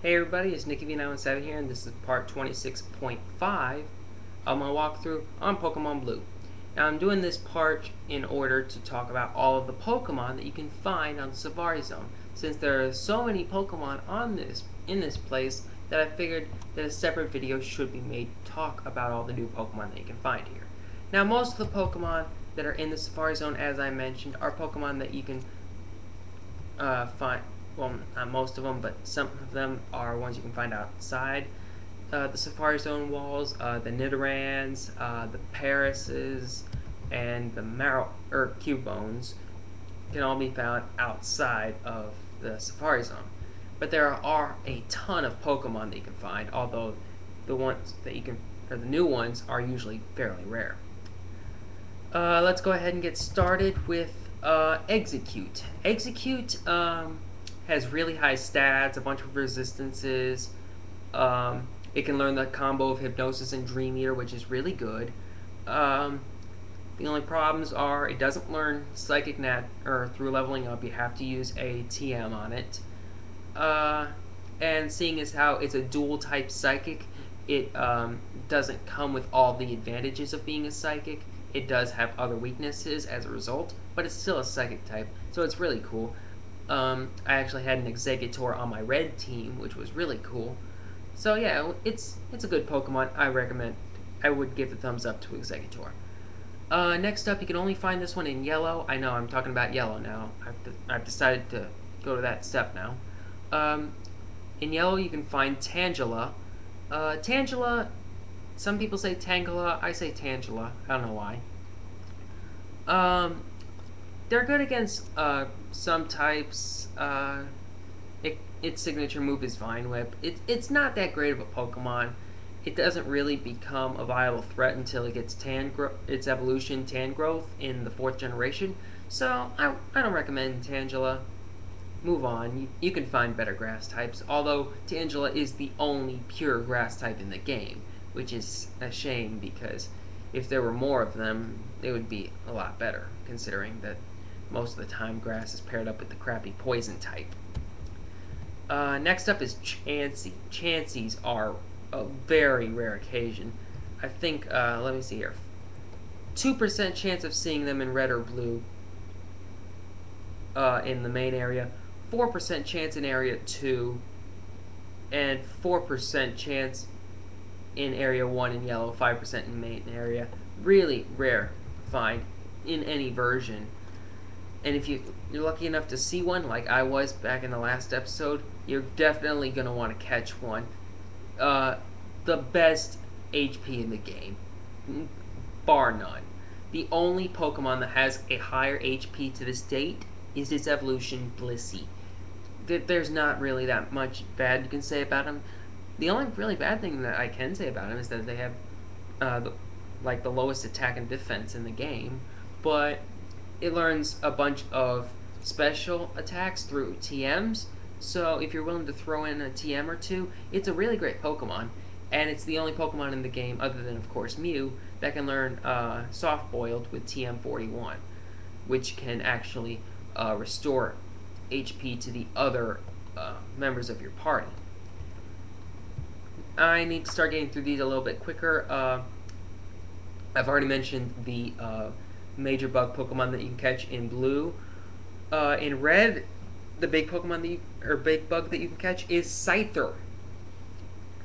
Hey everybody, it's NickyV917 here, and this is part 26.5 of my walkthrough on Pokemon Blue. Now I'm doing this part in order to talk about all of the Pokemon that you can find on Safari Zone, since there are so many Pokemon in this place that I figured that a separate video should be made to talk about all the new Pokemon that you can find here. Now most of the Pokemon that are in the Safari Zone, as I mentioned, are Pokemon that you can find. Well, not most of them, but some of them are ones you can find outside the Safari Zone walls. The Nidorans, the Parises, and the Cubones can all be found outside of the Safari Zone. But there are a ton of Pokemon that you can find, although the ones that you can, or the new ones, are usually fairly rare. Let's go ahead and get started with Execute. Execute has really high stats, a bunch of resistances. It can learn the combo of Hypnosis and Dream Eater, which is really good. The only problems are it doesn't learn Psychic Nat, or through leveling up, you have to use a TM on it. And seeing as how it's a dual type Psychic, it doesn't come with all the advantages of being a Psychic. It does have other weaknesses as a result, but it's still a Psychic type, so it's really cool. I actually had an Exeggutor on my red team, which was really cool. So yeah, it's a good Pokemon. I recommend. I would give the thumbs up to Exeggutor. Next up, you can only find this one in yellow. I know I'm talking about yellow now. I've decided to go to that step now. In yellow, you can find Tangela. Tangela, some people say Tangela. I say Tangela. I don't know why. They're good against some types. Its signature move is Vine Whip. It's not that great of a Pokemon. It doesn't really become a viable threat until it gets its evolution Tangrowth in the 4th generation. So I don't recommend Tangela. Move on. You can find better grass types, although Tangela is the only pure grass type in the game, which is a shame because if there were more of them, it would be a lot better, considering that most of the time grass is paired up with the crappy poison type. Next up is Chansey. Chanseys are a very rare occasion. I think, let me see here. 2% chance of seeing them in red or blue in the main area, 4% chance in area 2, and 4% chance in area 1 in yellow, 5% in main area. Really rare to find in any version. And if you're lucky enough to see one, like I was back in the last episode, you're definitely going to want to catch one. The best HP in the game, bar none. The only Pokemon that has a higher HP to this date is its evolution, Blissey. There's not really that much bad you can say about him. The only really bad thing that I can say about him is that they have the lowest attack and defense in the game, but it learns a bunch of special attacks through TMs, so if you're willing to throw in a TM or two, it's a really great Pokemon, and it's the only Pokemon in the game, other than, of course, Mew, that can learn Soft Boiled with TM41, which can actually restore HP to the other members of your party. I need to start getting through these a little bit quicker. I've already mentioned the major bug Pokemon that you can catch in blue. In red, the big Pokemon big bug that you can catch is Scyther.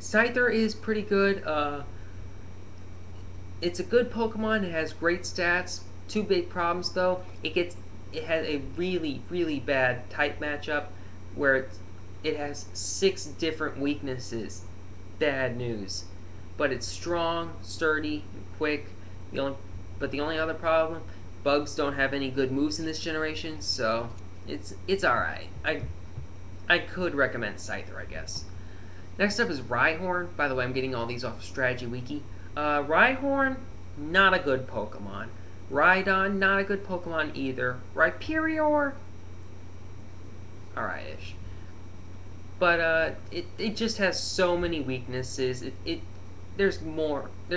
Scyther is pretty good. It's a good Pokemon. It has great stats. Two big problems though. It has a really bad type matchup where it has 6 different weaknesses. Bad news. But it's strong, sturdy, and quick. But the only other problem, bugs don't have any good moves in this generation, so it's alright. I could recommend Scyther, I guess. Next up is Rhyhorn. By the way, I'm getting all these off of Strategy Wiki. Rhyhorn, not a good Pokemon. Rhydon, not a good Pokemon either. Rhyperior, alright-ish. But it just has so many weaknesses. There's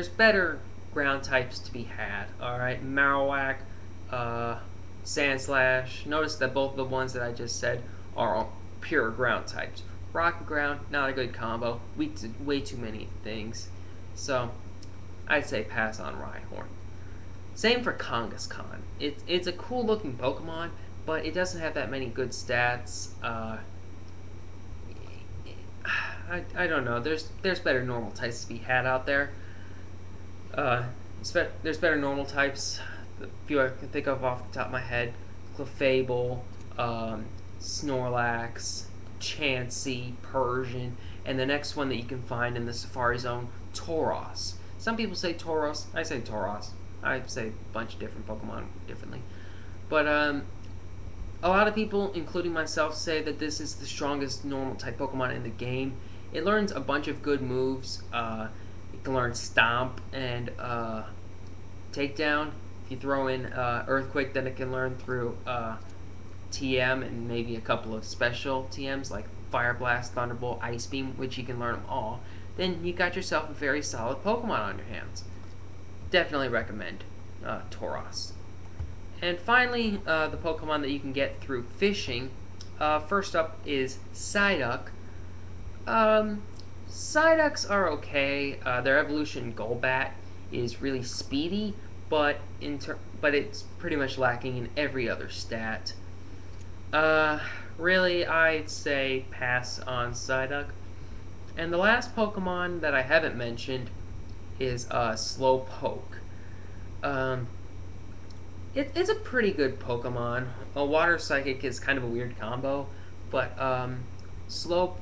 better ground types to be had. Alright, Marowak, Sandslash. Notice that both of the ones that I just said are pure ground types. Rock and ground, not a good combo. Way too many things. So, I'd say pass on Rhyhorn. Same for Kangaskhan. It's a cool looking Pokemon, but it doesn't have that many good stats. I don't know. There's better normal types to be had out there. There's better normal types. A few I can think of off the top of my head: Clefable, Snorlax, Chansey, Persian, and the next one that you can find in the Safari Zone, Tauros. Some people say Tauros. I say Tauros. I say a bunch of different Pokemon differently. But a lot of people, including myself, say that this is the strongest normal type Pokemon in the game. It learns a bunch of good moves. It can learn Stomp and Takedown. If you throw in Earthquake, then it can learn through TM and maybe a couple of special TMs like Fire Blast, Thunderbolt, Ice Beam, which you can learn them all. Then you got yourself a very solid Pokemon on your hands. Definitely recommend Tauros. And finally, the Pokemon that you can get through fishing. First up is Psyduck. Psyducks are okay. Their evolution Golbat is really speedy, but it's pretty much lacking in every other stat. Really, I'd say pass on Psyduck. And the last Pokemon that I haven't mentioned is Slowpoke. It's a pretty good Pokemon. A Water Psychic is kind of a weird combo, but Slowpoke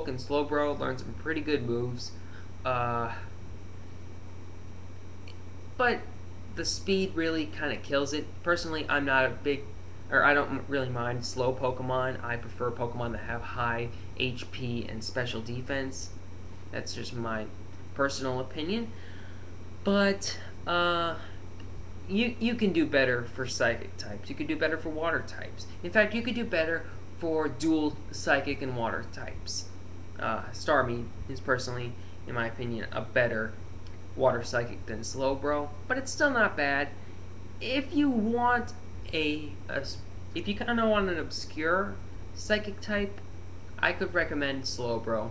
and Slowbro learn some pretty good moves. But the speed really kind of kills it. Personally, I'm not a big, or I don't really mind slow Pokemon. I prefer Pokemon that have high HP and special defense. That's just my personal opinion. But you can do better for Psychic types. You could do better for Water types. In fact, you could do better for dual Psychic and Water types. Starmie is personally, in my opinion, a better Water Psychic than Slowbro, but it's still not bad. If you want if you kind of want an obscure Psychic type, I could recommend Slowbro.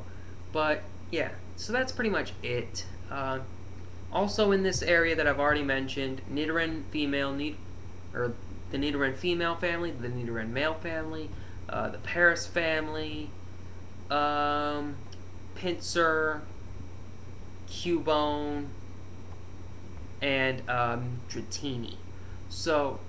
But yeah, so that's pretty much it. Also in this area that I've already mentioned, Nidoran female, the Nidoran female family, the Nidoran male family, the Paris family, Pinsir, Cubone, and Dratini. So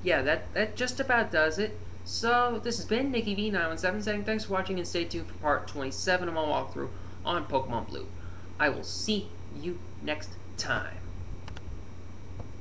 yeah, that just about does it. So this has been Nicky V917 saying thanks for watching, and stay tuned for part 27 of my walkthrough on Pokemon Blue. I will see you next time.